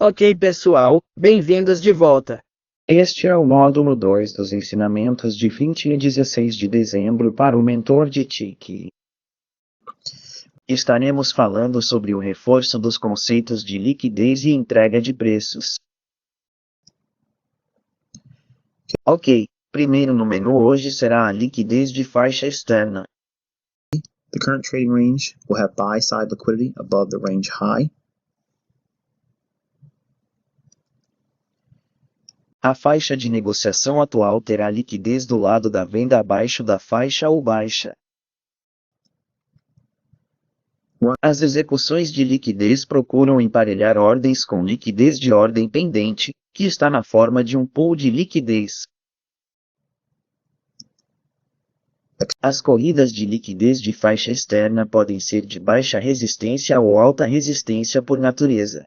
Ok, pessoal, bem-vindos de volta. Este é o módulo 2 dos ensinamentos de 20 e 16 de dezembro para o mentor de TIC. Estaremos falando sobre o reforço dos conceitos de liquidez e entrega de preços. Ok, primeiro no menu hoje será a liquidez de faixa externa. The current trading range will have buy-side liquidity above the range high. A faixa de negociação atual terá liquidez do lado da venda abaixo da faixa ou baixa. As execuções de liquidez procuram emparelhar ordens com liquidez de ordem pendente, que está na forma de um pool de liquidez. As corridas de liquidez de faixa externa podem ser de baixa resistência ou alta resistência por natureza.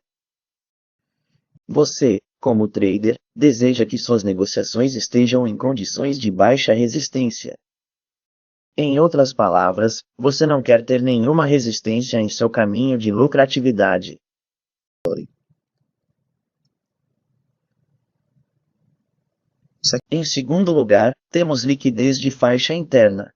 Você, como trader, deseja que suas negociações estejam em condições de baixa resistência. Em outras palavras, você não quer ter nenhuma resistência em seu caminho de lucratividade. Em segundo lugar, temos liquidez de faixa interna.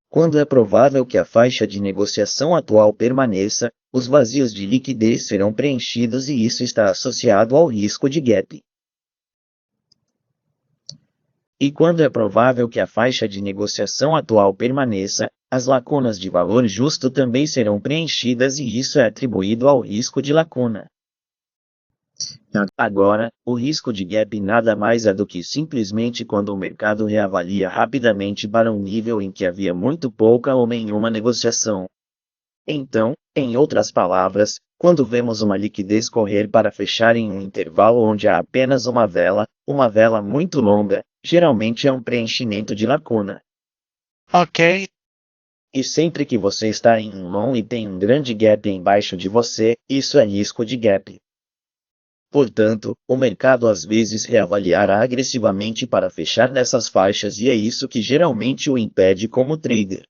Quando é provável que a faixa de negociação atual permaneça, os vazios de liquidez serão preenchidos e isso está associado ao risco de gap. E quando é provável que a faixa de negociação atual permaneça, as lacunas de valor justo também serão preenchidas e isso é atribuído ao risco de lacuna. Agora, o risco de gap nada mais é do que simplesmente quando o mercado reavalia rapidamente para um nível em que havia muito pouca ou nenhuma negociação. Então, em outras palavras, quando vemos uma liquidez correr para fechar em um intervalo onde há apenas uma vela muito longa, geralmente é um preenchimento de lacuna. Ok. E sempre que você está em um long e tem um grande gap embaixo de você, isso é risco de gap. Portanto, o mercado às vezes reavaliará agressivamente para fechar nessas faixas e é isso que geralmente o impede como trader.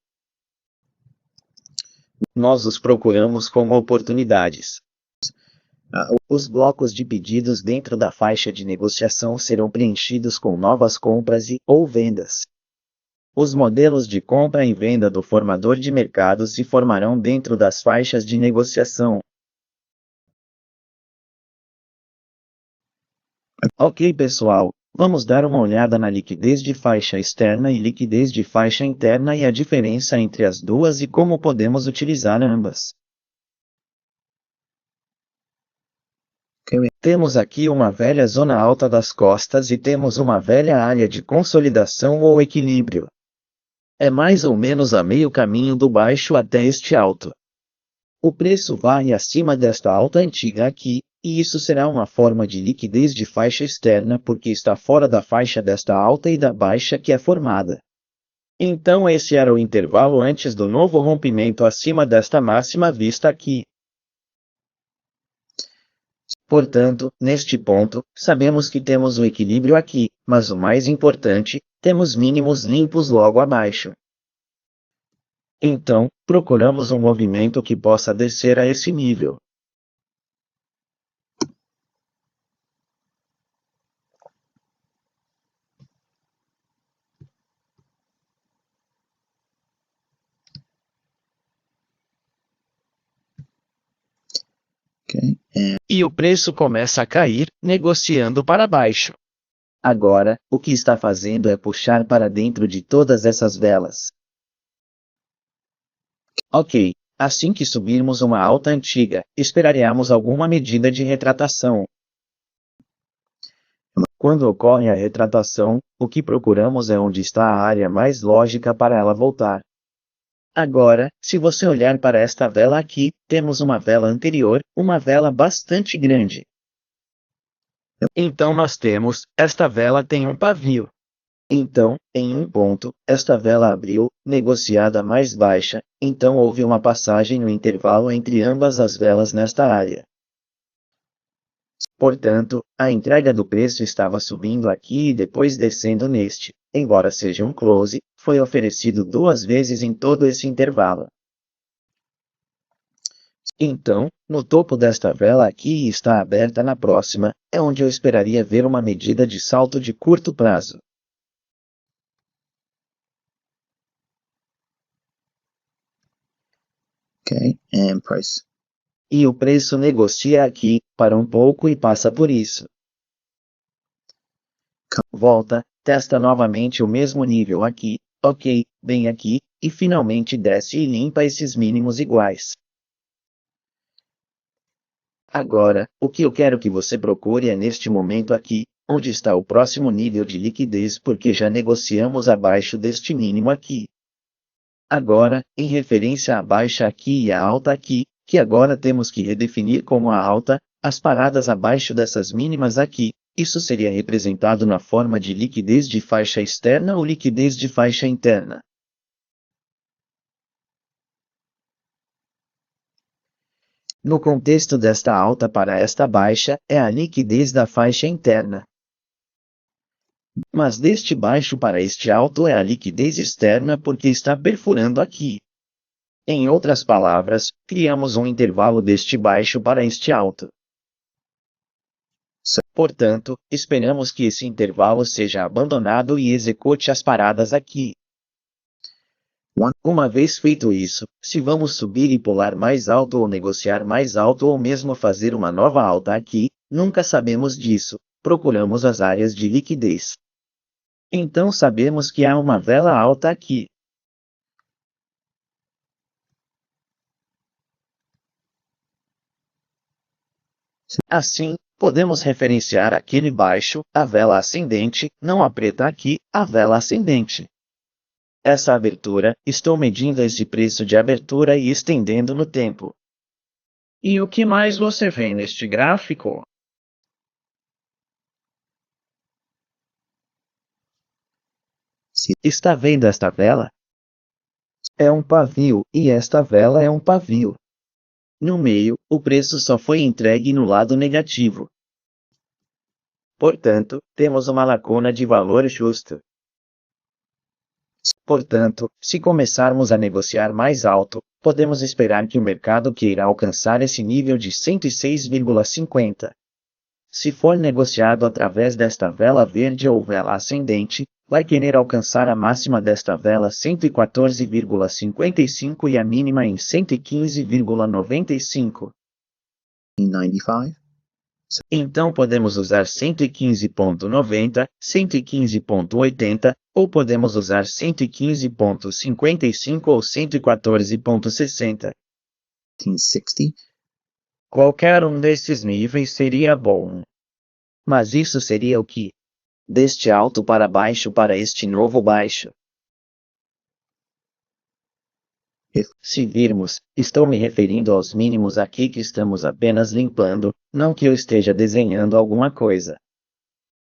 Nós os procuramos como oportunidades. Os blocos de pedidos dentro da faixa de negociação serão preenchidos com novas compras ou vendas. Os modelos de compra e venda do formador de mercado se formarão dentro das faixas de negociação. Ok, pessoal, vamos dar uma olhada na liquidez de faixa externa e liquidez de faixa interna e a diferença entre as duas e como podemos utilizar ambas. Temos aqui uma velha zona alta das costas e temos uma velha área de consolidação ou equilíbrio. É mais ou menos a meio caminho do baixo até este alto. O preço vai acima desta alta antiga aqui, e isso será uma forma de liquidez de faixa externa porque está fora da faixa desta alta e da baixa que é formada. Então esse era o intervalo antes do novo rompimento acima desta máxima vista aqui. Portanto, neste ponto, sabemos que temos o equilíbrio aqui, mas o mais importante, temos mínimos limpos logo abaixo. Então, procuramos um movimento que possa descer a esse nível. E o preço começa a cair, negociando para baixo. Agora, o que está fazendo é puxar para dentro de todas essas velas. Ok, assim que subirmos uma alta antiga, esperaremos alguma medida de retratação. Quando ocorre a retratação, o que procuramos é onde está a área mais lógica para ela voltar. Agora, se você olhar para esta vela aqui, temos uma vela anterior, uma vela bastante grande. Então nós temos, esta vela tem um pavio. Então, em um ponto, esta vela abriu, negociada mais baixa, então houve uma passagem no intervalo entre ambas as velas nesta área. Portanto, a entrega do preço estava subindo aqui e depois descendo neste, embora seja um close, foi oferecido duas vezes em todo esse intervalo. Então, no topo desta vela aqui e está aberta na próxima, é onde eu esperaria ver uma medida de salto de curto prazo. Okay, and price. E o preço negocia aqui, para um pouco e passa por isso. Volta, testa novamente o mesmo nível aqui, ok, bem aqui, e finalmente desce e limpa esses mínimos iguais. Agora, o que eu quero que você procure é neste momento aqui, onde está o próximo nível de liquidez porque já negociamos abaixo deste mínimo aqui. Agora, em referência à baixa aqui e à alta aqui, que agora temos que redefinir como a alta, as paradas abaixo dessas mínimas aqui, isso seria representado na forma de liquidez de faixa externa ou liquidez de faixa interna. No contexto desta alta para esta baixa, é a liquidez da faixa interna. Mas deste baixo para este alto é a liquidez externa porque está perfurando aqui. Em outras palavras, criamos um intervalo deste baixo para este alto. Portanto, esperamos que esse intervalo seja abandonado e execute as paradas aqui. Uma vez feito isso, se vamos subir e pular mais alto ou negociar mais alto ou mesmo fazer uma nova alta aqui, nunca sabemos disso, procuramos as áreas de liquidez. Então sabemos que há uma vela alta aqui. Assim, podemos referenciar aquele baixo, a vela ascendente, não a preta aqui, a vela ascendente. Essa abertura, estou medindo esse preço de abertura e estendendo no tempo. E o que mais você vê neste gráfico? Está vendo esta vela? É um pavio, e esta vela é um pavio. No meio, o preço só foi entregue no lado negativo. Portanto, temos uma lacuna de valor justo. Portanto, se começarmos a negociar mais alto, podemos esperar que o mercado queira alcançar esse nível de 106,50. Se for negociado através desta vela verde ou vela ascendente, vai querer alcançar a máxima desta vela 114,55 e a mínima em 115,95. 95. Então podemos usar 115,90, 115,80, ou podemos usar 115,55 ou 114,60. 1960. Qualquer um desses níveis seria bom. Mas isso seria o que? Deste alto para baixo para este novo baixo. Se virmos, estou me referindo aos mínimos aqui que estamos apenas limpando, não que eu esteja desenhando alguma coisa.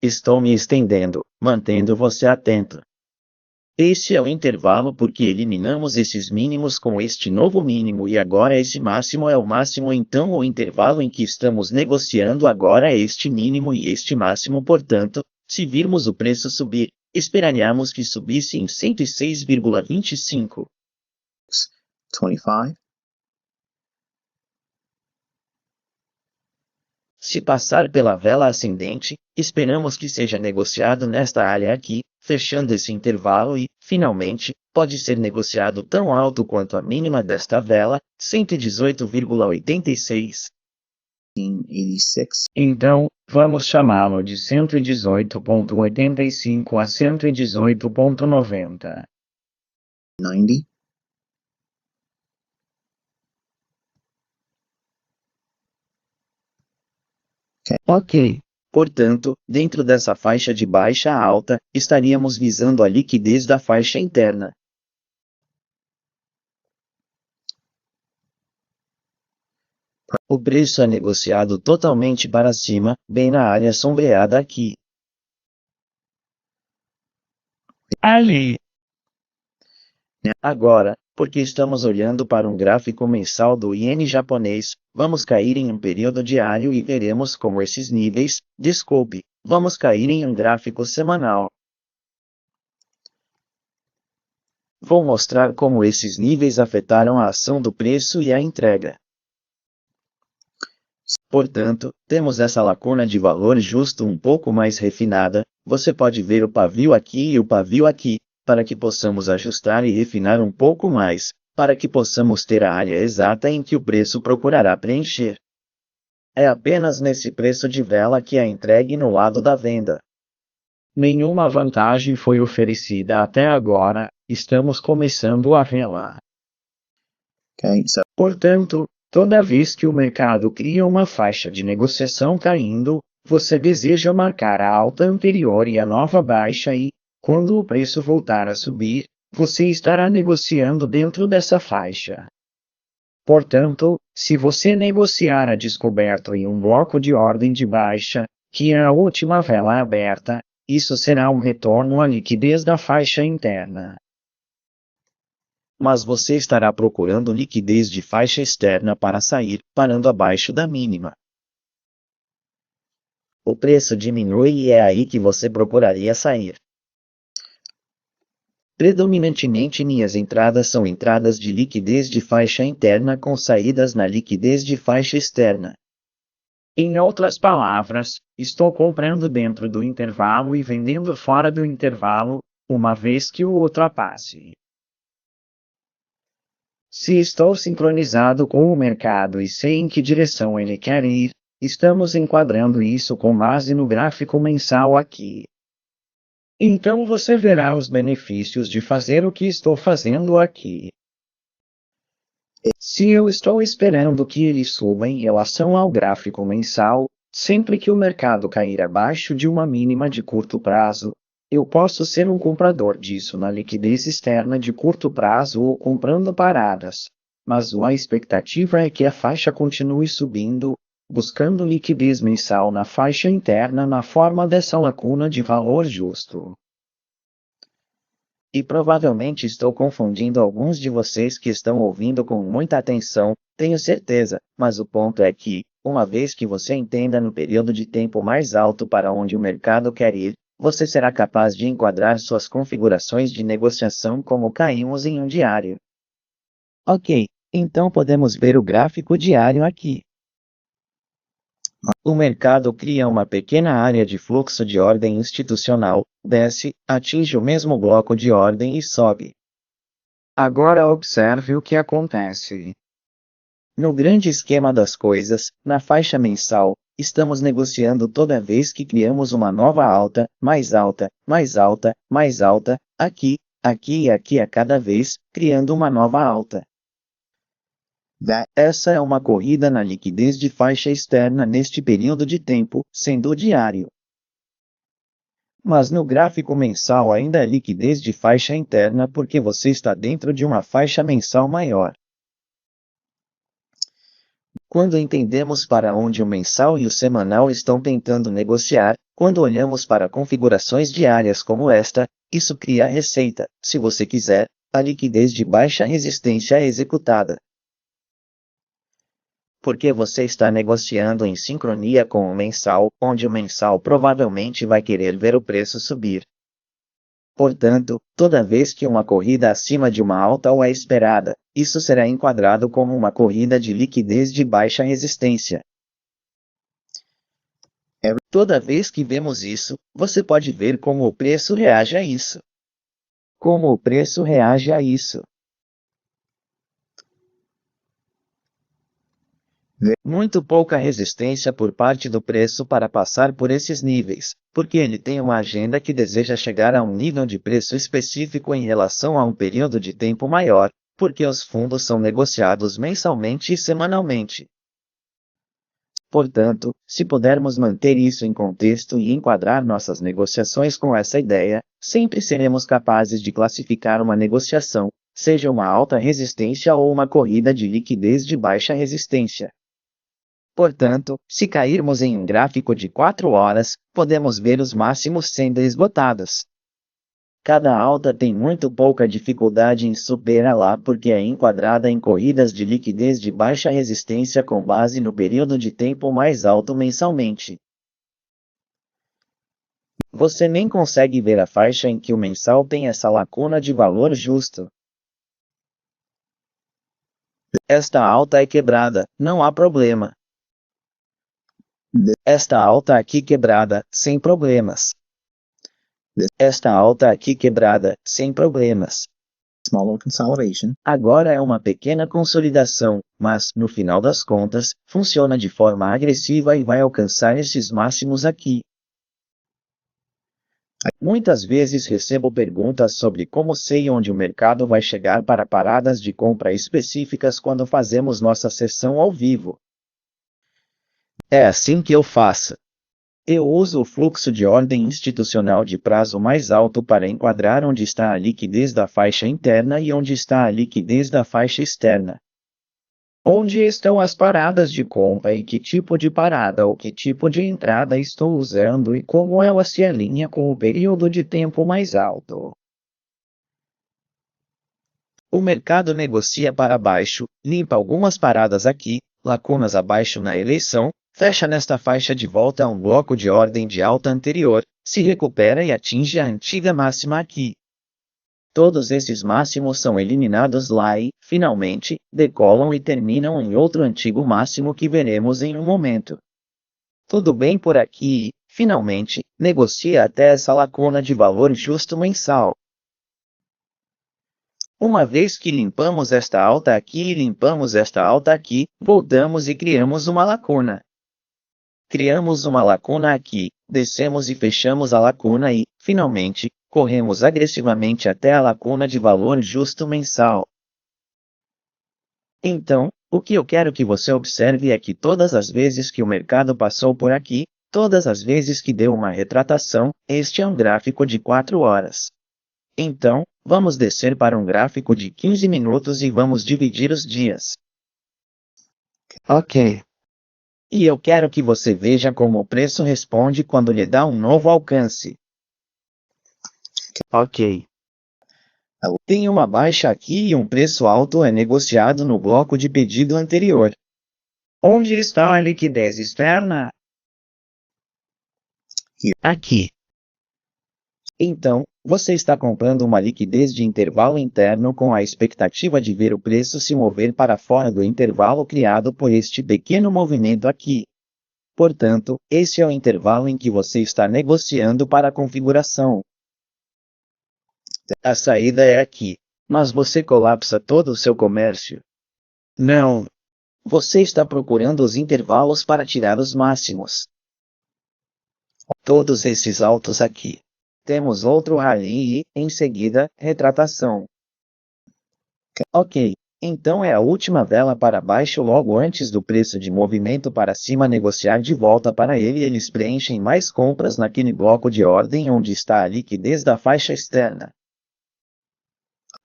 Estou me estendendo, mantendo você atento. Este é o intervalo porque eliminamos esses mínimos com este novo mínimo e agora esse máximo é o máximo, então o intervalo em que estamos negociando agora é este mínimo e este máximo, portanto, se virmos o preço subir, esperaríamos que subisse em 106,25. 25. Se passar pela vela ascendente, esperamos que seja negociado nesta área aqui, fechando esse intervalo e, finalmente, pode ser negociado tão alto quanto a mínima desta vela, 118,86. 86. Então, vamos chamá-lo de 118,85 a 118,90. 90. Ok. Portanto, dentro dessa faixa de baixa a alta, estaríamos visando a liquidez da faixa interna. O preço é negociado totalmente para cima, bem na área sombreada aqui. Ali. Agora, porque estamos olhando para um gráfico mensal do iene japonês, vamos cair em um período diário e veremos como esses níveis, vamos cair em um gráfico semanal. Vou mostrar como esses níveis afetaram a ação do preço e a entrega. Portanto, temos essa lacuna de valor justo um pouco mais refinada. Você pode ver o pavio aqui e o pavio aqui, para que possamos ajustar e refinar um pouco mais, para que possamos ter a área exata em que o preço procurará preencher. É apenas nesse preço de vela que é entregue no lado da venda. Nenhuma vantagem foi oferecida até agora, estamos começando a vê-la. Okay, so Portanto, toda vez que o mercado cria uma faixa de negociação caindo, você deseja marcar a alta anterior e a nova baixa e, quando o preço voltar a subir, você estará negociando dentro dessa faixa. Portanto, se você negociar a descoberto em um bloco de ordem de baixa, que é a última vela aberta, isso será um retorno à liquidez da faixa interna. Mas você estará procurando liquidez de faixa externa para sair, parando abaixo da mínima. O preço diminui e é aí que você procuraria sair. Predominantemente minhas entradas são entradas de liquidez de faixa interna com saídas na liquidez de faixa externa. Em outras palavras, estou comprando dentro do intervalo e vendendo fora do intervalo, uma vez que o ultrapasse. Se estou sincronizado com o mercado e sei em que direção ele quer ir, estamos enquadrando isso com base no gráfico mensal aqui. Então você verá os benefícios de fazer o que estou fazendo aqui. Se eu estou esperando que ele suba em relação ao gráfico mensal, sempre que o mercado cair abaixo de uma mínima de curto prazo, eu posso ser um comprador disso na liquidez externa de curto prazo ou comprando paradas. Mas a expectativa é que a faixa continue subindo, buscando liquidez mensal na faixa interna na forma dessa lacuna de valor justo. E provavelmente estou confundindo alguns de vocês que estão ouvindo com muita atenção, tenho certeza, mas o ponto é que, uma vez que você entenda no período de tempo mais alto para onde o mercado quer ir, você será capaz de enquadrar suas configurações de negociação como caímos em um diário. Ok, então podemos ver o gráfico diário aqui. O mercado cria uma pequena área de fluxo de ordem institucional, desce, atinge o mesmo bloco de ordem e sobe. Agora observe o que acontece. No grande esquema das coisas, na faixa mensal, estamos negociando toda vez que criamos uma nova alta, mais alta, mais alta, mais alta, aqui, aqui e aqui a cada vez, criando uma nova alta. Essa é uma corrida na liquidez de faixa externa neste período de tempo, sendo diário. Mas no gráfico mensal ainda é liquidez de faixa interna porque você está dentro de uma faixa mensal maior. Quando entendemos para onde o mensal e o semanal estão tentando negociar, quando olhamos para configurações diárias como esta, isso cria a receita, se você quiser, a liquidez de baixa resistência executada. Porque você está negociando em sincronia com o mensal, onde o mensal provavelmente vai querer ver o preço subir. Portanto, toda vez que uma corrida acima de uma alta ou é esperada, isso será enquadrado como uma corrida de liquidez de baixa resistência. Toda vez que vemos isso, você pode ver como o preço reage a isso. Como o preço reage a isso. Muito pouca resistência por parte do preço para passar por esses níveis, porque ele tem uma agenda que deseja chegar a um nível de preço específico em relação a um período de tempo maior, porque os fundos são negociados mensalmente e semanalmente. Portanto, se pudermos manter isso em contexto e enquadrar nossas negociações com essa ideia, sempre seremos capazes de classificar uma negociação, seja uma alta resistência ou uma corrida de liquidez de baixa resistência. Portanto, se cairmos em um gráfico de 4 horas, podemos ver os máximos sendo esgotados. Cada alta tem muito pouca dificuldade em superá-la porque é enquadrada em corridas de liquidez de baixa resistência com base no período de tempo mais alto mensalmente. Você nem consegue ver a faixa em que o mensal tem essa lacuna de valor justo. Esta alta é quebrada, não há problema. Esta alta aqui quebrada, sem problemas. Esta alta aqui quebrada, sem problemas. Smaller consolidation. Agora é uma pequena consolidação, mas, no final das contas, funciona de forma agressiva e vai alcançar esses máximos aqui. Muitas vezes recebo perguntas sobre como sei onde o mercado vai chegar para paradas de compra específicas quando fazemos nossa sessão ao vivo. É assim que eu faço. Eu uso o fluxo de ordem institucional de prazo mais alto para enquadrar onde está a liquidez da faixa interna e onde está a liquidez da faixa externa. Onde estão as paradas de compra e que tipo de parada ou que tipo de entrada estou usando e como ela se alinha com o período de tempo mais alto. O mercado negocia para baixo, limpa algumas paradas aqui, lacunas abaixo na eleição, fecha nesta faixa de volta a um bloco de ordem de alta anterior, se recupera e atinge a antiga máxima aqui. Todos esses máximos são eliminados lá e, finalmente, decolam e terminam em outro antigo máximo que veremos em um momento. Tudo bem por aqui e, finalmente, negocia até essa lacuna de valor justo mensal. Uma vez que limpamos esta alta aqui e limpamos esta alta aqui, voltamos e criamos uma lacuna. Criamos uma lacuna aqui, descemos e fechamos a lacuna e, finalmente, corremos agressivamente até a lacuna de valor justo mensal. Então, o que eu quero que você observe é que todas as vezes que o mercado passou por aqui, todas as vezes que deu uma retratação, este é um gráfico de 4 horas. Então, vamos descer para um gráfico de 15 minutos e vamos dividir os dias. Ok. E eu quero que você veja como o preço responde quando lhe dá um novo alcance. Ok. Tem uma baixa aqui e um preço alto é negociado no bloco de pedido anterior. Onde está a liquidez externa? Aqui. Então, você está comprando uma liquidez de intervalo interno com a expectativa de ver o preço se mover para fora do intervalo criado por este pequeno movimento aqui. Portanto, esse é o intervalo em que você está negociando para a configuração. A saída é aqui, mas você colapsa todo o seu comércio. Não. Você está procurando os intervalos para tirar os máximos. Todos esses altos aqui. Temos outro rally e, em seguida, retratação. Ok, então é a última vela para baixo logo antes do preço de movimento para cima negociar de volta para ele e eles preenchem mais compras naquele bloco de ordem onde está a liquidez da faixa externa.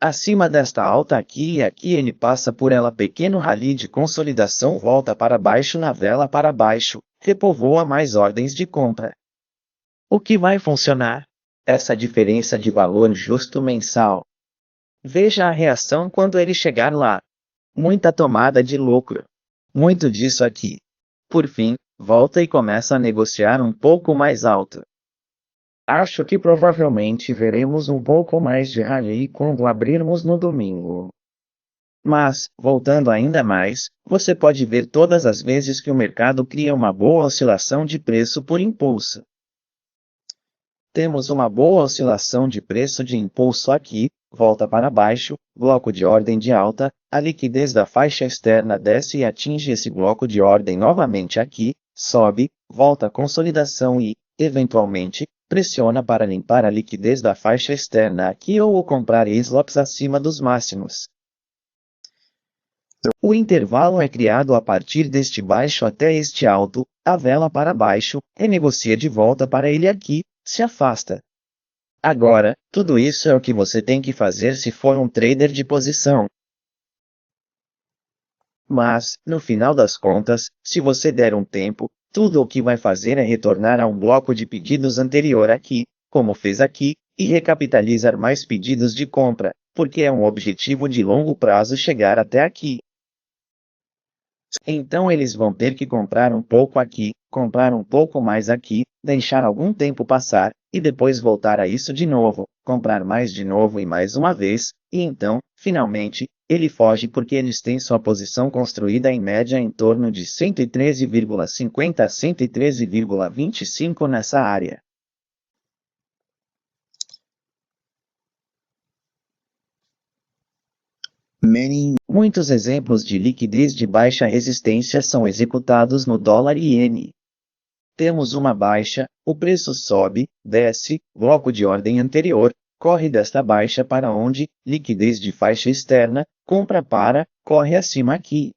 Acima desta alta aqui e aqui ele passa por ela pequeno rally de consolidação volta para baixo na vela para baixo, repovoa mais ordens de compra. O que vai funcionar? Essa diferença de valor justo mensal. Veja a reação quando ele chegar lá. Muita tomada de lucro. Muito disso aqui. Por fim, volta e começa a negociar um pouco mais alto. Acho que provavelmente veremos um pouco mais de rally quando abrirmos no domingo. Mas, voltando ainda mais, você pode ver todas as vezes que o mercado cria uma boa oscilação de preço por impulso. Temos uma boa oscilação de preço de impulso aqui, volta para baixo, bloco de ordem de alta, a liquidez da faixa externa desce e atinge esse bloco de ordem novamente aqui, sobe, volta à consolidação e, eventualmente, pressiona para limpar a liquidez da faixa externa aqui ou comprar slops acima dos máximos. O intervalo é criado a partir deste baixo até este alto, a vela para baixo, renegocia de volta para ele aqui, se afasta. Agora, tudo isso é o que você tem que fazer se for um trader de posição. Mas, no final das contas, se você der um tempo, tudo o que vai fazer é retornar a um bloco de pedidos anterior aqui, como fez aqui, e recapitalizar mais pedidos de compra, porque é um objetivo de longo prazo chegar até aqui. Então eles vão ter que comprar um pouco aqui, comprar um pouco mais aqui, deixar algum tempo passar, e depois voltar a isso de novo, comprar mais de novo e mais uma vez, e então, finalmente, Ele foge porque eles têm sua posição construída em média em torno de 113,50 a 113,25 nessa área. Muitos exemplos de liquidez de baixa resistência são executados no dólar iene. Temos uma baixa, o preço sobe, desce, bloco de ordem anterior, corre desta baixa para onde, liquidez de faixa externa, compra para, corre acima aqui.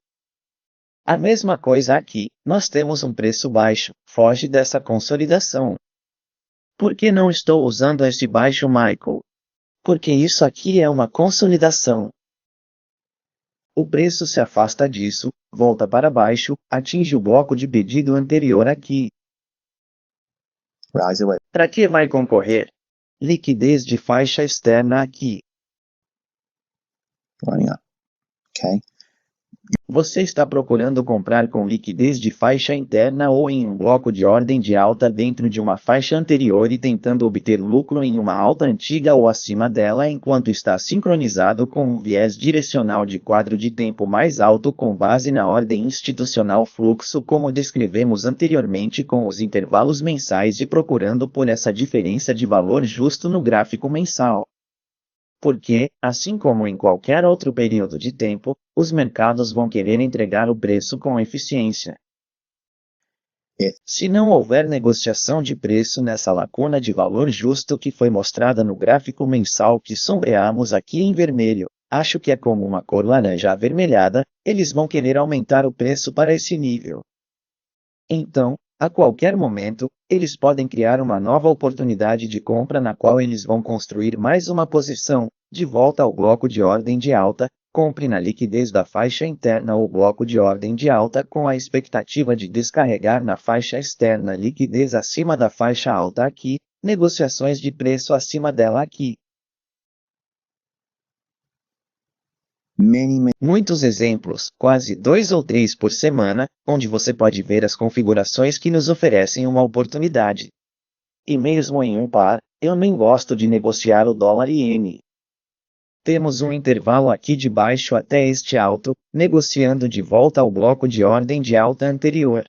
A mesma coisa aqui, nós temos um preço baixo, foge dessa consolidação. Por que não estou usando este baixo, Michael? Porque isso aqui é uma consolidação. O preço se afasta disso, volta para baixo, atinge o bloco de pedido anterior aqui. Para que vai concorrer? Liquidez de faixa externa aqui. Okay. Você está procurando comprar com liquidez de faixa interna ou em um bloco de ordem de alta dentro de uma faixa anterior e tentando obter lucro em uma alta antiga ou acima dela enquanto está sincronizado com um viés direcional de quadro de tempo mais alto com base na ordem institucional fluxo como descrevemos anteriormente com os intervalos mensais e procurando por essa diferença de valor justo no gráfico mensal. Porque, assim como em qualquer outro período de tempo, os mercados vão querer entregar o preço com eficiência. Se não houver negociação de preço nessa lacuna de valor justo que foi mostrada no gráfico mensal que sombreamos aqui em vermelho, acho que é como uma cor laranja avermelhada, eles vão querer aumentar o preço para esse nível. Então, a qualquer momento, eles podem criar uma nova oportunidade de compra na qual eles vão construir mais uma posição, de volta ao bloco de ordem de alta, compre na liquidez da faixa interna ou bloco de ordem de alta com a expectativa de descarregar na faixa externa liquidez acima da faixa alta aqui, negociações de preço acima dela aqui. Muitos exemplos, quase 2 ou 3 por semana, onde você pode ver as configurações que nos oferecem uma oportunidade. E mesmo em um par, eu nem gosto de negociar o dólar iene. Temos um intervalo aqui de baixo até este alto, negociando de volta ao bloco de ordem de alta anterior.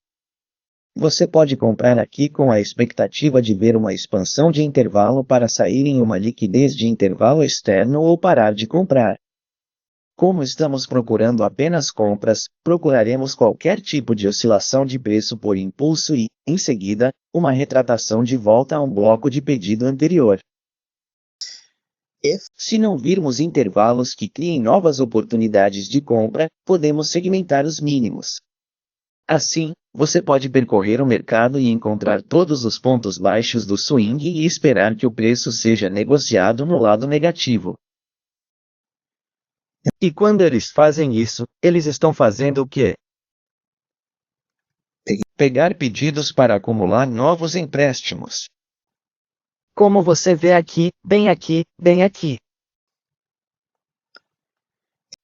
Você pode comprar aqui com a expectativa de ver uma expansão de intervalo para sair em uma liquidez de intervalo externo ou parar de comprar. Como estamos procurando apenas compras, procuraremos qualquer tipo de oscilação de preço por impulso e, em seguida, uma retratação de volta a um bloco de pedido anterior. Se não virmos intervalos que criem novas oportunidades de compra, podemos segmentar os mínimos. Assim, você pode percorrer o mercado e encontrar todos os pontos baixos do swing e esperar que o preço seja negociado no lado negativo. E quando eles fazem isso, eles estão fazendo o quê? Pegar pedidos para acumular novos empréstimos. Como você vê aqui, bem aqui, bem aqui.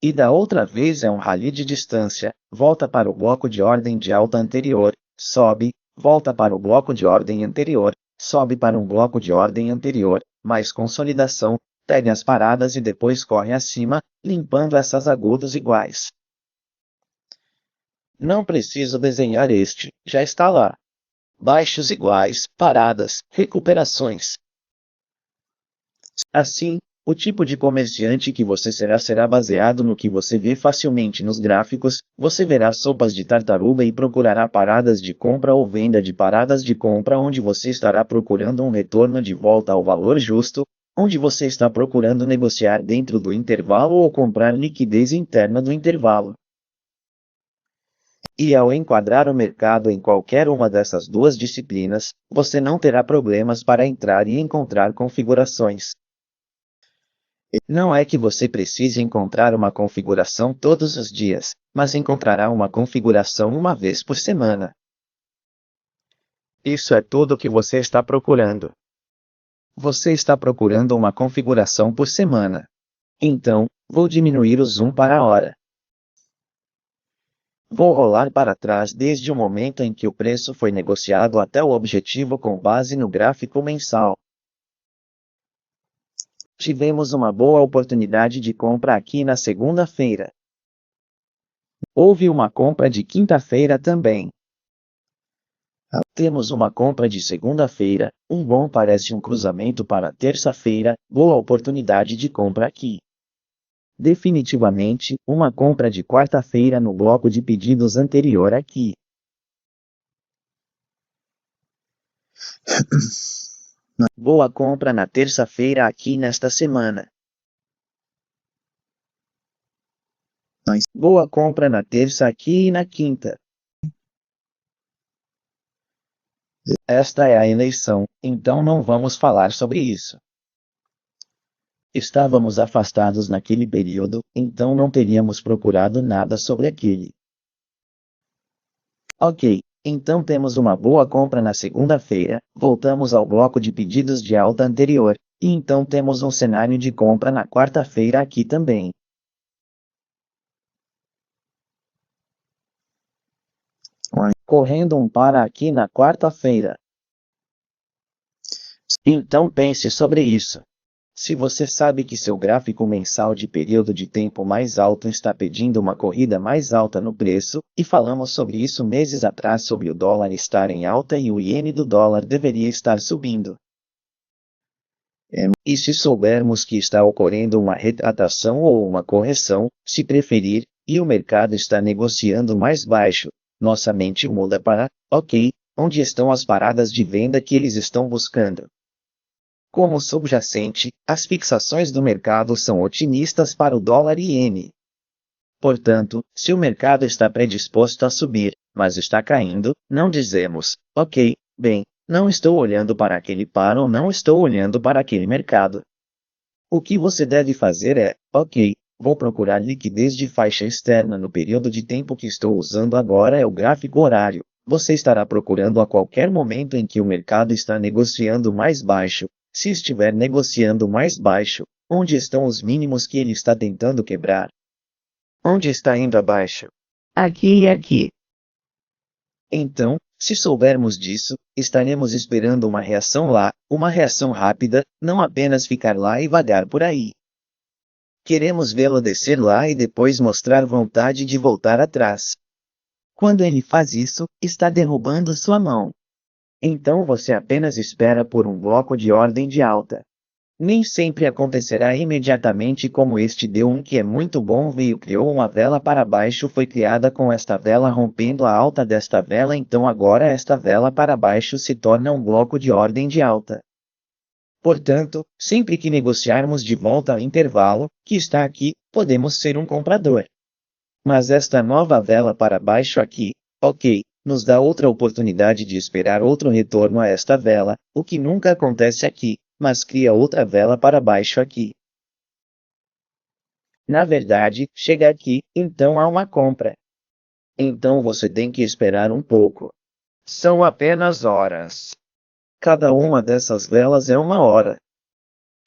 E da outra vez é um rally de distância, volta para o bloco de ordem de alta anterior, sobe, volta para o bloco de ordem anterior, sobe para um bloco de ordem anterior, mais consolidação, pega as paradas e depois corre acima, limpando essas agudos iguais. Não preciso desenhar este, já está lá. Baixos iguais, paradas, recuperações. Assim, o tipo de comerciante que você será baseado no que você vê facilmente nos gráficos, você verá sopas de tartaruga e procurará paradas de compra ou venda de paradas de compra onde você estará procurando um retorno de volta ao valor justo, onde você está procurando negociar dentro do intervalo ou comprar liquidez interna do intervalo. E ao enquadrar o mercado em qualquer uma dessas duas disciplinas, você não terá problemas para entrar e encontrar configurações. Não é que você precise encontrar uma configuração todos os dias, mas encontrará uma configuração uma vez por semana. Isso é tudo o que você está procurando. Você está procurando uma configuração por semana. Então, vou diminuir o zoom para a hora. Vou rolar para trás desde o momento em que o preço foi negociado até o objetivo com base no gráfico mensal. Tivemos uma boa oportunidade de compra aqui na segunda-feira. Houve uma compra de quinta-feira também. Temos uma compra de segunda-feira, bom parece um cruzamento para terça-feira, boa oportunidade de compra aqui. Definitivamente, uma compra de quarta-feira no bloco de pedidos anterior aqui. Boa compra na terça-feira aqui nesta semana. Nice. Boa compra na terça aqui e na quinta. Esta é a eleição, então não vamos falar sobre isso. Estávamos afastados naquele período, então não teríamos procurado nada sobre aquele. Ok, então temos uma boa compra na segunda-feira, voltamos ao bloco de pedidos de alta anterior, e então temos um cenário de compra na quarta-feira aqui também. Correndo para aqui na quarta-feira. Então pense sobre isso. Se você sabe que seu gráfico mensal de período de tempo mais alto está pedindo uma corrida mais alta no preço, e falamos sobre isso meses atrás sobre o dólar estar em alta e o iene do dólar deveria estar subindo. E se soubermos que está ocorrendo uma retratação ou uma correção, se preferir, e o mercado está negociando mais baixo, nossa mente muda para, ok, onde estão as paradas de venda que eles estão buscando? Como subjacente, as fixações do mercado são otimistas para o dólar e iene. Portanto, se o mercado está predisposto a subir, mas está caindo, não dizemos, ok, bem, não estou olhando para aquele par ou não estou olhando para aquele mercado. O que você deve fazer é, ok, vou procurar liquidez de faixa externa no período de tempo que estou usando agora é o gráfico horário. Você estará procurando a qualquer momento em que o mercado está negociando mais baixo. Se estiver negociando mais baixo, onde estão os mínimos que ele está tentando quebrar? Onde está indo abaixo? Aqui e aqui. Então, se soubermos disso, estaremos esperando uma reação lá, uma reação rápida, não apenas ficar lá e vagar por aí. Queremos vê-lo descer lá e depois mostrar vontade de voltar atrás. Quando ele faz isso, está derrubando sua mão. Então você apenas espera por um bloco de ordem de alta. Nem sempre acontecerá imediatamente como este deu que é muito bom veio criou uma vela para baixo foi criada com esta vela rompendo a alta desta vela então agora esta vela para baixo se torna um bloco de ordem de alta. Portanto, sempre que negociarmos de volta ao intervalo, que está aqui, podemos ser um comprador. Mas esta nova vela para baixo aqui, ok, nos dá outra oportunidade de esperar outro retorno a esta vela, o que nunca acontece aqui, mas cria outra vela para baixo aqui. Na verdade, chega aqui, então há uma compra. Então você tem que esperar um pouco. São apenas horas. Cada uma dessas velas é uma hora.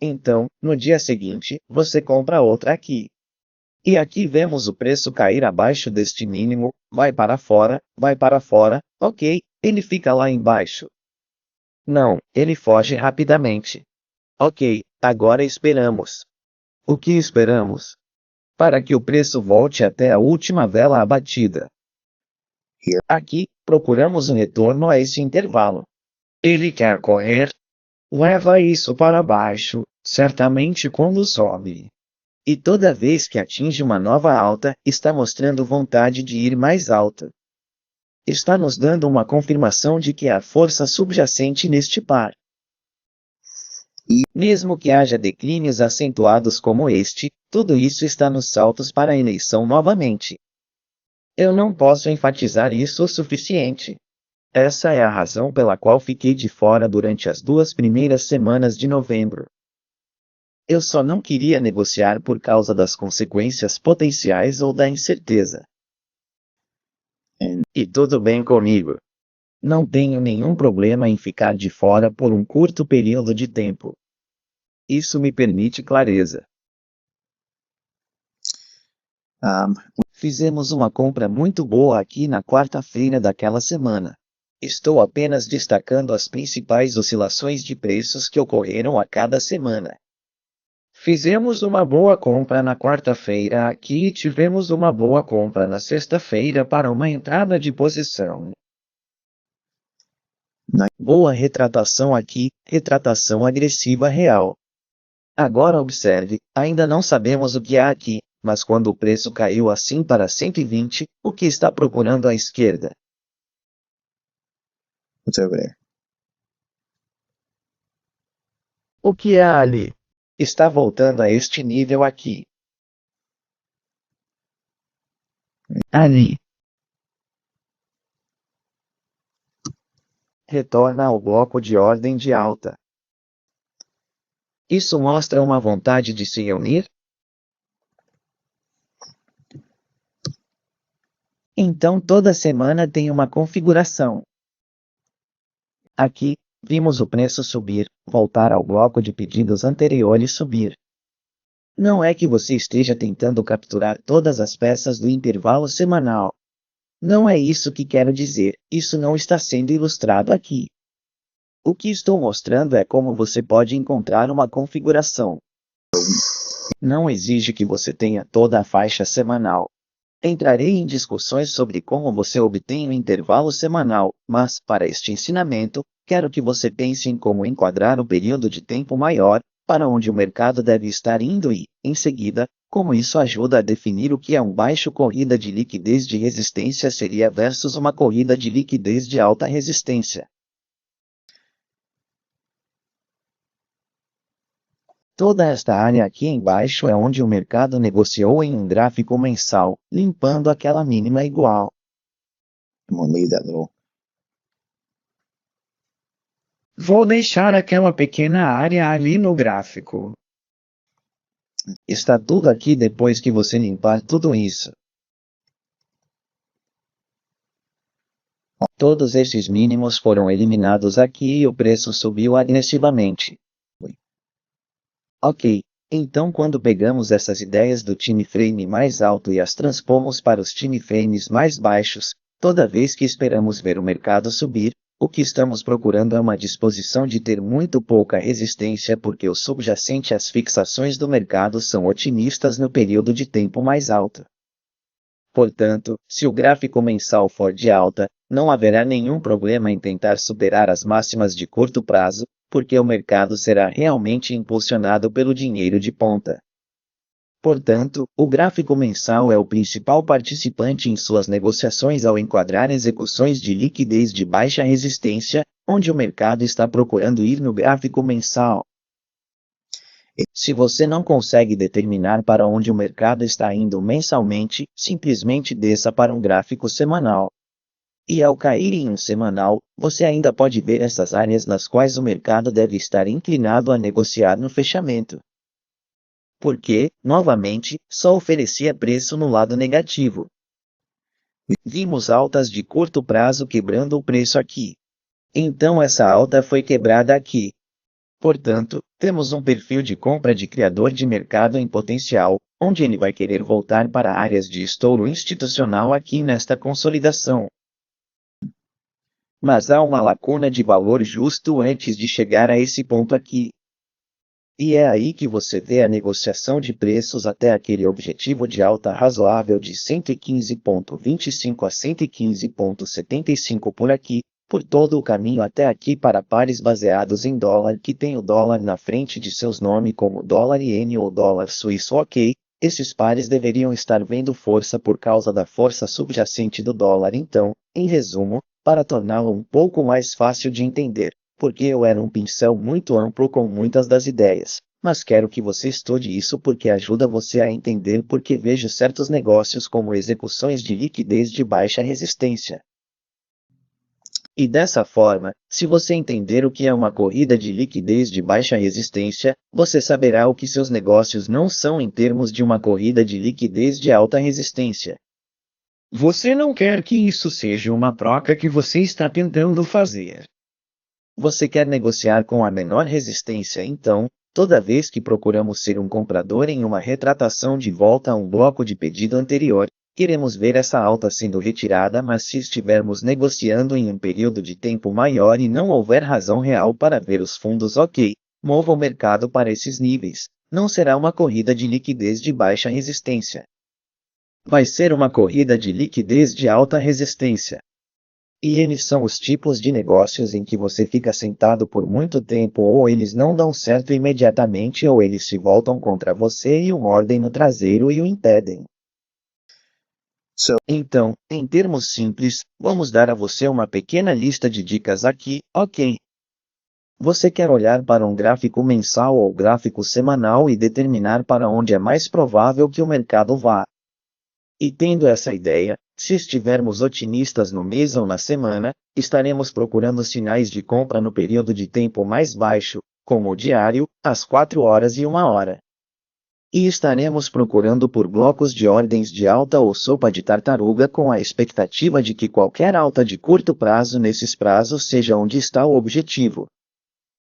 Então, no dia seguinte, você compra outra aqui. E aqui vemos o preço cair abaixo deste mínimo, vai para fora, ok, ele fica lá embaixo. Não, ele foge rapidamente. Ok, agora esperamos. O que esperamos? Para que o preço volte até a última vela abatida. Aqui, procuramos um retorno a esse intervalo. Ele quer correr? Leva isso para baixo, certamente quando sobe. E toda vez que atinge uma nova alta, está mostrando vontade de ir mais alta. Está nos dando uma confirmação de que há força subjacente neste par. E, mesmo que haja declínios acentuados como este, tudo isso está nos saltos para a eleição novamente. Eu não posso enfatizar isso o suficiente. Essa é a razão pela qual fiquei de fora durante as 2 primeiras semanas de novembro. Eu só não queria negociar por causa das consequências potenciais ou da incerteza. E tudo bem comigo. Não tenho nenhum problema em ficar de fora por um curto período de tempo. Isso me permite clareza. Fizemos uma compra muito boa aqui na quarta-feira daquela semana. Estou apenas destacando as principais oscilações de preços que ocorreram a cada semana. Fizemos uma boa compra na quarta-feira aqui e tivemos uma boa compra na sexta-feira para uma entrada de posição. Boa retratação aqui, retratação agressiva real. Agora observe, ainda não sabemos o que há aqui, mas quando o preço caiu assim para 120, o que está procurando à esquerda? What's over there? O que há ali? Está voltando a este nível aqui. Ali. Retorna ao bloco de ordem de alta. Isso mostra uma vontade de se unir? Então toda semana tem uma configuração. Aqui, vimos o preço subir, voltar ao bloco de pedidos anterior e subir. Não é que você esteja tentando capturar todas as peças do intervalo semanal. Não é isso que quero dizer, isso não está sendo ilustrado aqui. O que estou mostrando é como você pode encontrar uma configuração. Não exige que você tenha toda a faixa semanal. Entrarei em discussões sobre como você obtém o intervalo semanal, mas, para este ensinamento, quero que você pense em como enquadrar o período de tempo maior, para onde o mercado deve estar indo e, em seguida, como isso ajuda a definir o que é um baixo corrida de liquidez de resistência seria versus uma corrida de liquidez de alta resistência. Toda esta área aqui embaixo é onde o mercado negociou em um gráfico mensal, limpando aquela mínima igual. I'm gonna leave that little. Vou deixar aquela pequena área ali no gráfico. Está tudo aqui depois que você limpar tudo isso. Todos esses mínimos foram eliminados aqui e o preço subiu agressivamente. Ok, então quando pegamos essas ideias do time frame mais alto e as transpomos para os time frames mais baixos, toda vez que esperamos ver o mercado subir, o que estamos procurando é uma disposição de ter muito pouca resistência porque o subjacente às fixações do mercado são otimistas no período de tempo mais alto. Portanto, se o gráfico mensal for de alta, não haverá nenhum problema em tentar superar as máximas de curto prazo, porque o mercado será realmente impulsionado pelo dinheiro de ponta. Portanto, o gráfico mensal é o principal participante em suas negociações ao enquadrar execuções de liquidez de baixa resistência, onde o mercado está procurando ir no gráfico mensal. Se você não consegue determinar para onde o mercado está indo mensalmente, simplesmente desça para um gráfico semanal. E ao cair em um semanal, você ainda pode ver essas áreas nas quais o mercado deve estar inclinado a negociar no fechamento. Porque, novamente, só oferecia preço no lado negativo. Vimos altas de curto prazo quebrando o preço aqui. Então essa alta foi quebrada aqui. Portanto, temos um perfil de compra de criador de mercado em potencial, onde ele vai querer voltar para áreas de estouro institucional aqui nesta consolidação. Mas há uma lacuna de valor justo antes de chegar a esse ponto aqui. E é aí que você vê a negociação de preços até aquele objetivo de alta razoável de 115,25 a 115,75 por aqui, por todo o caminho até aqui para pares baseados em dólar que tem o dólar na frente de seus nomes como dólar iene ou dólar suíço. Ok, esses pares deveriam estar vendo força por causa da força subjacente do dólar. Então, em resumo, para torná-lo um pouco mais fácil de entender, porque eu era um pincel muito amplo com muitas das ideias, mas quero que você estude isso porque ajuda você a entender porque vejo certos negócios como execuções de liquidez de baixa resistência. E dessa forma, se você entender o que é uma corrida de liquidez de baixa resistência, você saberá o que seus negócios não são em termos de uma corrida de liquidez de alta resistência. Você não quer que isso seja uma troca que você está tentando fazer. Você quer negociar com a menor resistência, então, toda vez que procuramos ser um comprador em uma retratação de volta a um bloco de pedido anterior, queremos ver essa alta sendo retirada, mas se estivermos negociando em um período de tempo maior e não houver razão real para ver os fundos, ok, mova o mercado para esses níveis, Não será uma corrida de liquidez de baixa resistência. Vai ser uma corrida de liquidez de alta resistência. E eles são os tipos de negócios em que você fica sentado por muito tempo ou eles não dão certo imediatamente ou eles se voltam contra você e o mordem no traseiro e o impedem. Então, em termos simples, vamos dar a você uma pequena lista de dicas aqui, ok? Você quer olhar para um gráfico mensal ou gráfico semanal e determinar para onde é mais provável que o mercado vá. E tendo essa ideia, se estivermos otimistas no mês ou na semana, estaremos procurando sinais de compra no período de tempo mais baixo, como o diário, às 4 horas e 1 hora. E estaremos procurando por blocos de ordens de alta ou sopa de tartaruga com a expectativa de que qualquer alta de curto prazo nesses prazos seja onde está o objetivo.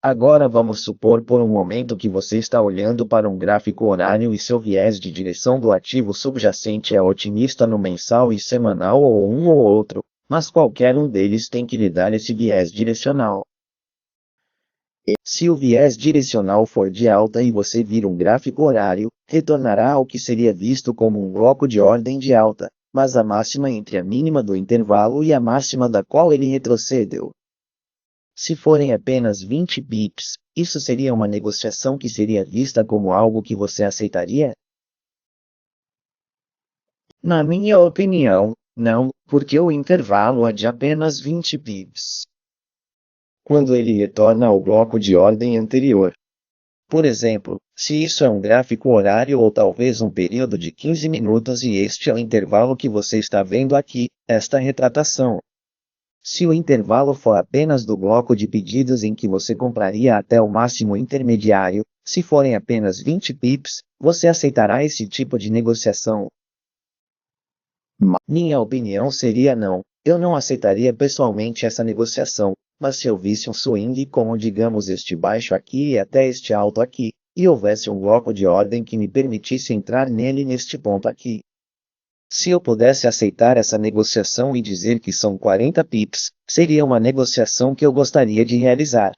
Agora vamos supor por um momento que você está olhando para um gráfico horário e seu viés de direção do ativo subjacente é otimista no mensal e semanal ou um ou outro, mas qualquer um deles tem que lhe dar esse viés direcional. Se o viés direcional for de alta e você vir um gráfico horário, retornará ao que seria visto como um bloco de ordem de alta, mas a máxima entre a mínima do intervalo e a máxima da qual ele retrocedeu. Se forem apenas 20 pips, isso seria uma negociação que seria vista como algo que você aceitaria? Na minha opinião, não, porque o intervalo é de apenas 20 pips. Quando ele retorna ao bloco de ordem anterior. Por exemplo, se isso é um gráfico horário ou talvez um período de 15 minutos e este é o intervalo que você está vendo aqui, esta retratação. Se o intervalo for apenas do bloco de pedidos em que você compraria até o máximo intermediário, se forem apenas 20 pips, você aceitará esse tipo de negociação? Minha opinião seria não. Eu não aceitaria pessoalmente essa negociação, mas se eu visse um swing como digamos este baixo aqui e até este alto aqui, e houvesse um bloco de ordem que me permitisse entrar nele neste ponto aqui. Se eu pudesse aceitar essa negociação e dizer que são 40 pips, seria uma negociação que eu gostaria de realizar.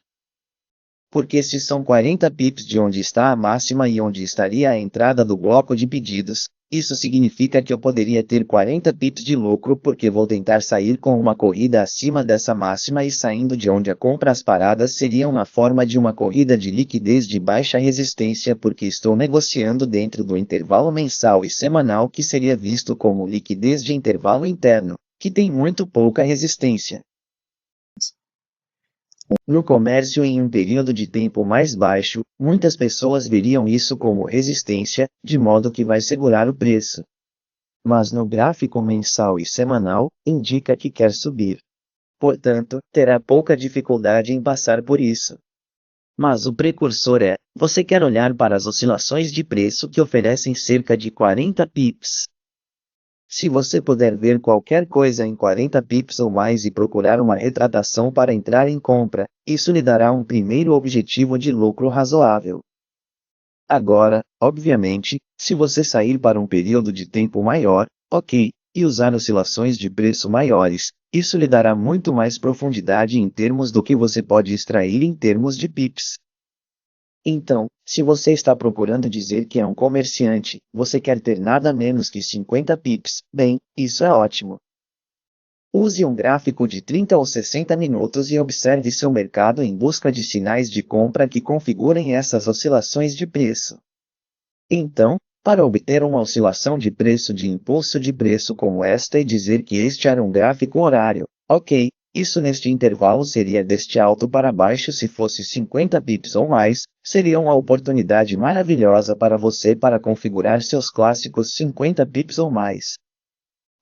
Porque se são 40 pips de onde está a máxima e onde estaria a entrada do bloco de pedidos, isso significa que eu poderia ter 40 pips de lucro porque vou tentar sair com uma corrida acima dessa máxima e saindo de onde a compra as paradas seria uma forma de uma corrida de liquidez de baixa resistência porque estou negociando dentro do intervalo mensal e semanal que seria visto como liquidez de intervalo interno, que tem muito pouca resistência. No comércio em um período de tempo mais baixo, muitas pessoas veriam isso como resistência, de modo que vai segurar o preço. Mas no gráfico mensal e semanal, indica que quer subir. Portanto, terá pouca dificuldade em passar por isso. Mas o precursor é, você quer olhar para as oscilações de preço que oferecem cerca de 40 pips. Se você puder ver qualquer coisa em 40 pips ou mais e procurar uma retratação para entrar em compra, isso lhe dará um primeiro objetivo de lucro razoável. Agora, obviamente, se você sair para um período de tempo maior, ok, e usar oscilações de preço maiores, isso lhe dará muito mais profundidade em termos do que você pode extrair em termos de pips. Então, se você está procurando dizer que é um comerciante, você quer ter nada menos que 50 pips, bem, isso é ótimo. Use um gráfico de 30 ou 60 minutos e observe seu mercado em busca de sinais de compra que configurem essas oscilações de preço. Então, para obter uma oscilação de preço de impulso de preço como esta e dizer que este era um gráfico horário, ok, isso neste intervalo seria deste alto para baixo se fosse 50 pips ou mais, seria uma oportunidade maravilhosa para você para configurar seus clássicos 50 pips ou mais.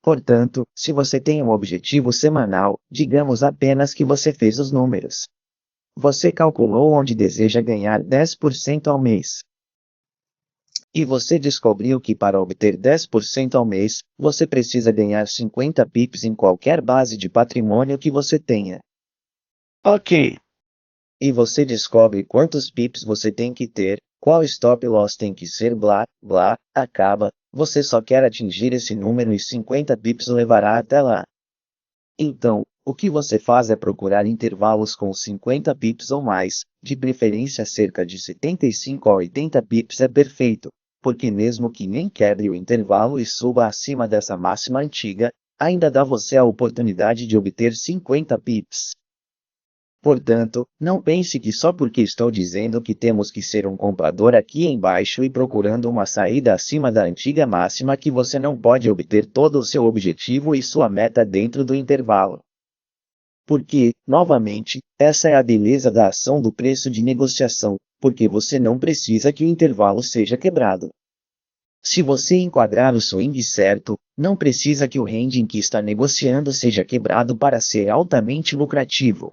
Portanto, se você tem um objetivo semanal, digamos apenas que você fez os números. Você calculou onde deseja ganhar 10% ao mês. E você descobriu que para obter 10% ao mês, você precisa ganhar 50 pips em qualquer base de patrimônio que você tenha. Ok. E você descobre quantos pips você tem que ter, qual stop loss tem que ser blá, blá, acaba, você só quer atingir esse número e 50 pips levará até lá. Então, O que você faz é procurar intervalos com 50 pips ou mais, de preferência cerca de 75 a 80 pips é perfeito, porque mesmo que nem quebre o intervalo e suba acima dessa máxima antiga, ainda dá você a oportunidade de obter 50 pips. Portanto, não pense que só porque estou dizendo que temos que ser um comprador aqui embaixo e procurando uma saída acima da antiga máxima que você não pode obter todo o seu objetivo e sua meta dentro do intervalo. Porque, novamente, essa é a beleza da ação do preço de negociação, porque você não precisa que o intervalo seja quebrado. Se você enquadrar o swing certo, não precisa que o range em que está negociando seja quebrado para ser altamente lucrativo.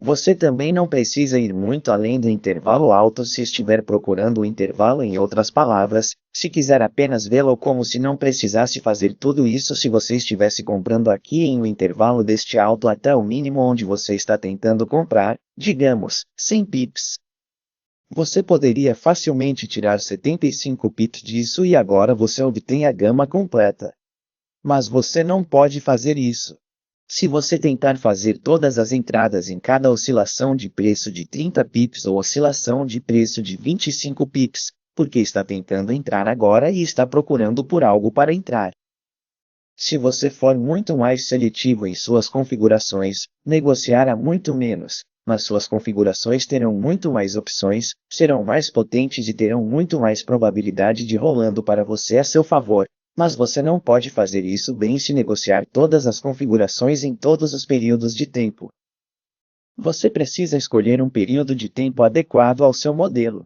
Você também não precisa ir muito além do intervalo alto se estiver procurando o intervalo, em outras palavras, se quiser apenas vê-lo como se não precisasse fazer tudo isso se você estivesse comprando aqui em um intervalo deste alto até o mínimo onde você está tentando comprar, digamos, 100 pips. Você poderia facilmente tirar 75 pips disso e agora você obtém a gama completa. Mas você não pode fazer isso. Se você tentar fazer todas as entradas em cada oscilação de preço de 30 pips ou oscilação de preço de 25 pips, porque está tentando entrar agora e está procurando por algo para entrar. Se você for muito mais seletivo em suas configurações, negociará muito menos, mas suas configurações terão muito mais opções, serão mais potentes e terão muito mais probabilidade de rolando para você a seu favor. Mas você não pode fazer isso bem se negociar todas as configurações em todos os períodos de tempo. Você precisa escolher um período de tempo adequado ao seu modelo.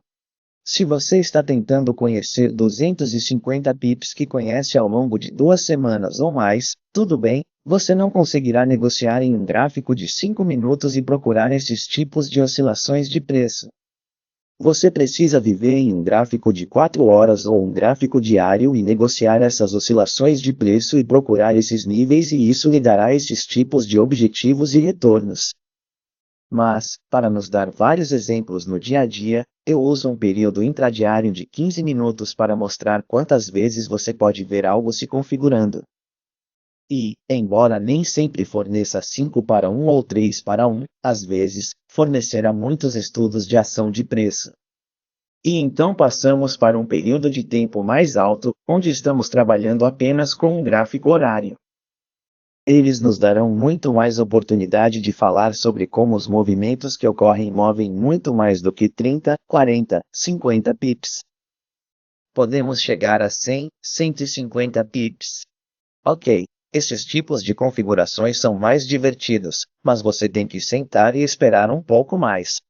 Se você está tentando conhecer 250 pips que conhece ao longo de 2 semanas ou mais, tudo bem, você não conseguirá negociar em um gráfico de 5 minutos e procurar esses tipos de oscilações de preço. Você precisa viver em um gráfico de 4 horas ou um gráfico diário e negociar essas oscilações de preço e procurar esses níveis, e isso lhe dará esses tipos de objetivos e retornos. Mas, para nos dar vários exemplos no dia a dia, eu uso um período intradiário de 15 minutos para mostrar quantas vezes você pode ver algo se configurando. E, embora nem sempre forneça 5 para 1 ou 3 para 1, às vezes, fornecerá muitos estudos de ação de preço. E então passamos para um período de tempo mais alto, onde estamos trabalhando apenas com um gráfico horário. Eles nos darão muito mais oportunidade de falar sobre como os movimentos que ocorrem movem muito mais do que 30, 40, 50 pips. Podemos chegar a 100, 150 pips. Ok. Esses tipos de configurações são mais divertidos, mas você tem que sentar e esperar um pouco mais.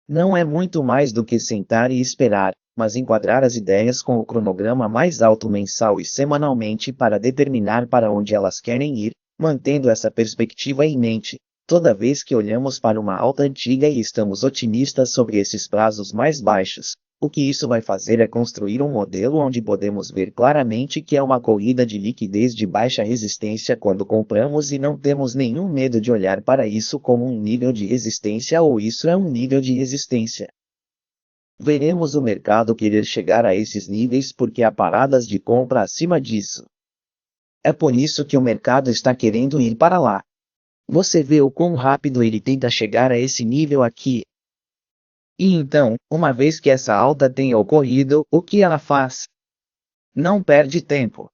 Não é muito mais do que sentar e esperar, mas enquadrar as ideias com o cronograma mais alto mensal e semanalmente para determinar para onde elas querem ir, mantendo essa perspectiva em mente, toda vez que olhamos para uma alta antiga e estamos otimistas sobre esses prazos mais baixos. O que isso vai fazer é construir um modelo onde podemos ver claramente que é uma corrida de liquidez de baixa resistência quando compramos e não temos nenhum medo de olhar para isso como um nível de resistência ou isso é um nível de resistência. Veremos o mercado querer chegar a esses níveis porque há paradas de compra acima disso. É por isso que o mercado está querendo ir para lá. Você vê o quão rápido ele tenta chegar a esse nível aqui. E então, uma vez que essa alta tenha ocorrido, o que ela faz? Não perde tempo.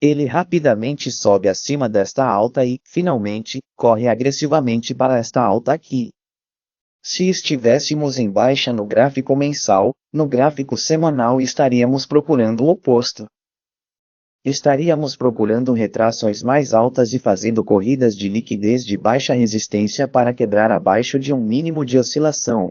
Ele rapidamente sobe acima desta alta e, finalmente, corre agressivamente para esta alta aqui. Se estivéssemos em baixa no gráfico mensal, no gráfico semanal estaríamos procurando o oposto. Estaríamos procurando retrações mais altas e fazendo corridas de liquidez de baixa resistência para quebrar abaixo de um mínimo de oscilação.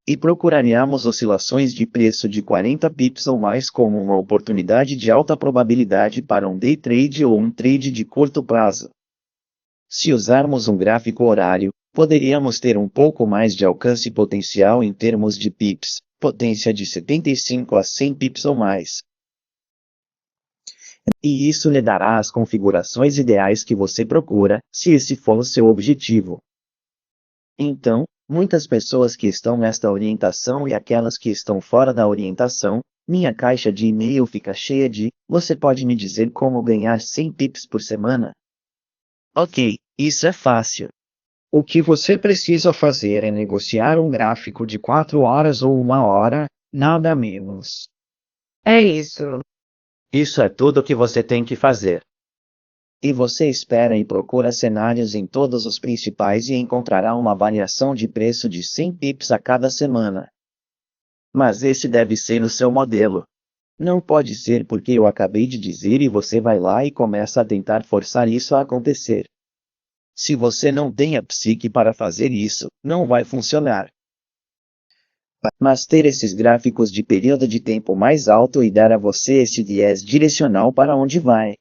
E procuraríamos oscilações de preço de 40 pips ou mais como uma oportunidade de alta probabilidade para um day trade ou um trade de curto prazo. Se usarmos um gráfico horário, poderíamos ter um pouco mais de alcance potencial em termos de pips, potência de 75 a 100 pips ou mais. E isso lhe dará as configurações ideais que você procura, se esse for o seu objetivo. Então, muitas pessoas que estão nesta orientação e aquelas que estão fora da orientação, Minha caixa de e-mail fica cheia de, você pode me dizer como ganhar 100 pips por semana? Ok, isso é fácil. O que você precisa fazer é negociar um gráfico de 4 horas ou 1 hora, nada menos. É isso. Isso é tudo o que você tem que fazer. E você espera e procura cenários em todos os principais e encontrará uma variação de preço de 100 pips a cada semana. Mas esse deve ser o seu modelo. Não pode ser porque eu acabei de dizer e você vai lá e começa a tentar forçar isso a acontecer. Se você não tem a psique para fazer isso, não vai funcionar. Mas ter esses gráficos de período de tempo mais alto e dar a você esse viés direcional para onde vai.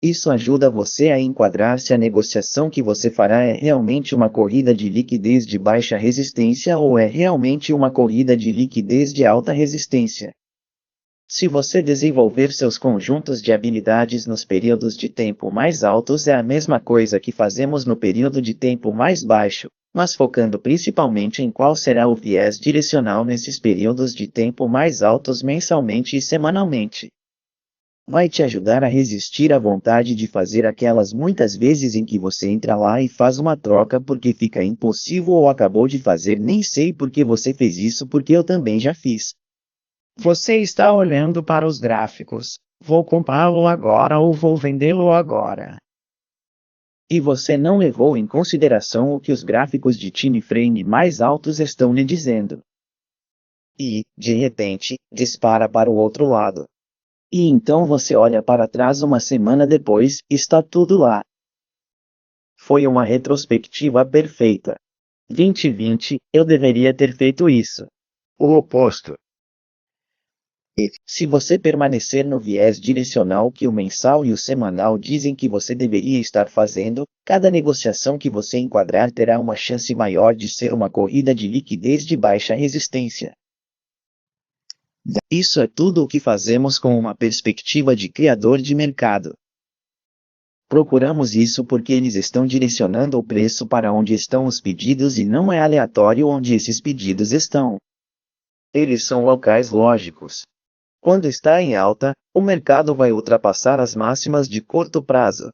Isso ajuda você a enquadrar se a negociação que você fará é realmente uma corrida de liquidez de baixa resistência ou é realmente uma corrida de liquidez de alta resistência. Se você desenvolver seus conjuntos de habilidades nos períodos de tempo mais altos é a mesma coisa que fazemos no período de tempo mais baixo, mas focando principalmente em qual será o viés direcional nesses períodos de tempo mais altos mensalmente e semanalmente. Vai te ajudar a resistir à vontade de fazer aquelas muitas vezes em que você entra lá e faz uma troca porque fica impossível ou acabou de fazer nem sei porque você fez isso porque eu também já fiz. Você está olhando para os gráficos. Vou comprá-lo agora ou vou vendê-lo agora. E você não levou em consideração o que os gráficos de time frame mais altos estão lhe dizendo. E, de repente, dispara para o outro lado. E então você olha para trás uma semana depois, está tudo lá. Foi uma retrospectiva perfeita. 2020, eu deveria ter feito isso. O oposto. Se você permanecer no viés direcional que o mensal e o semanal dizem que você deveria estar fazendo, cada negociação que você enquadrar terá uma chance maior de ser uma corrida de liquidez de baixa resistência. Isso é tudo o que fazemos com uma perspectiva de criador de mercado. Procuramos isso porque eles estão direcionando o preço para onde estão os pedidos e não é aleatório onde esses pedidos estão. Eles são locais lógicos. Quando está em alta, o mercado vai ultrapassar as máximas de curto prazo.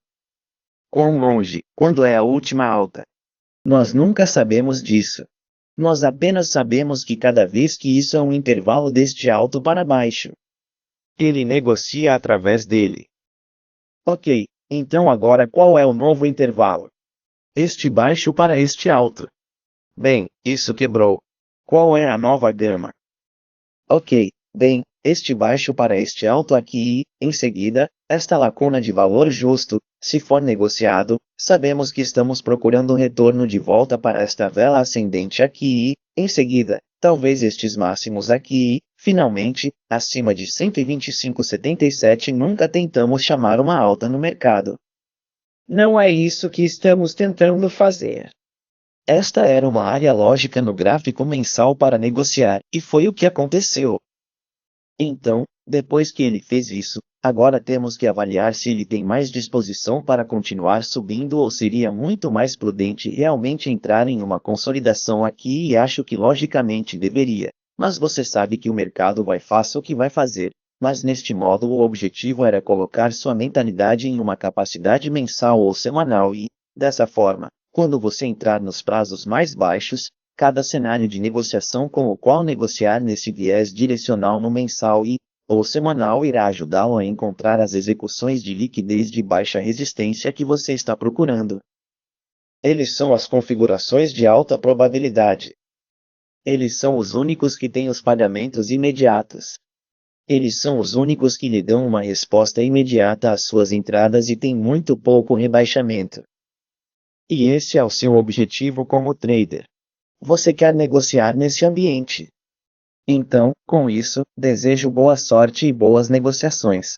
Quão longe, quando é a última alta? Nós nunca sabemos disso. Nós apenas sabemos que cada vez que isso é um intervalo deste alto para baixo. Ele negocia através dele. Ok, então agora qual é o novo intervalo? Este baixo para este alto. Bem, isso quebrou. Qual é a nova gama? Ok, bem, este baixo para este alto aqui e, em seguida, esta lacuna de valor justo, se for negociado, sabemos que estamos procurando um retorno de volta para esta vela ascendente aqui e, em seguida, talvez estes máximos aqui e, finalmente, acima de 125,77 nunca tentamos chamar uma alta no mercado. Não é isso que estamos tentando fazer. Esta era uma área lógica no gráfico mensal para negociar, e foi o que aconteceu. Então, depois que ele fez isso, agora temos que avaliar se ele tem mais disposição para continuar subindo ou seria muito mais prudente realmente entrar em uma consolidação aqui e acho que logicamente deveria. Mas você sabe que o mercado vai fazer o que vai fazer. Mas neste modo o objetivo era colocar sua mentalidade em uma capacidade mensal ou semanal e, dessa forma, quando você entrar nos prazos mais baixos, cada cenário de negociação com o qual negociar nesse viés direcional no mensal e, ou semanal irá ajudá-lo a encontrar as execuções de liquidez de baixa resistência que você está procurando. Eles são as configurações de alta probabilidade. Eles são os únicos que têm os pagamentos imediatos. Eles são os únicos que lhe dão uma resposta imediata às suas entradas e têm muito pouco rebaixamento. E esse é o seu objetivo como trader. Você quer negociar nesse ambiente. Então, com isso, desejo boa sorte e boas negociações.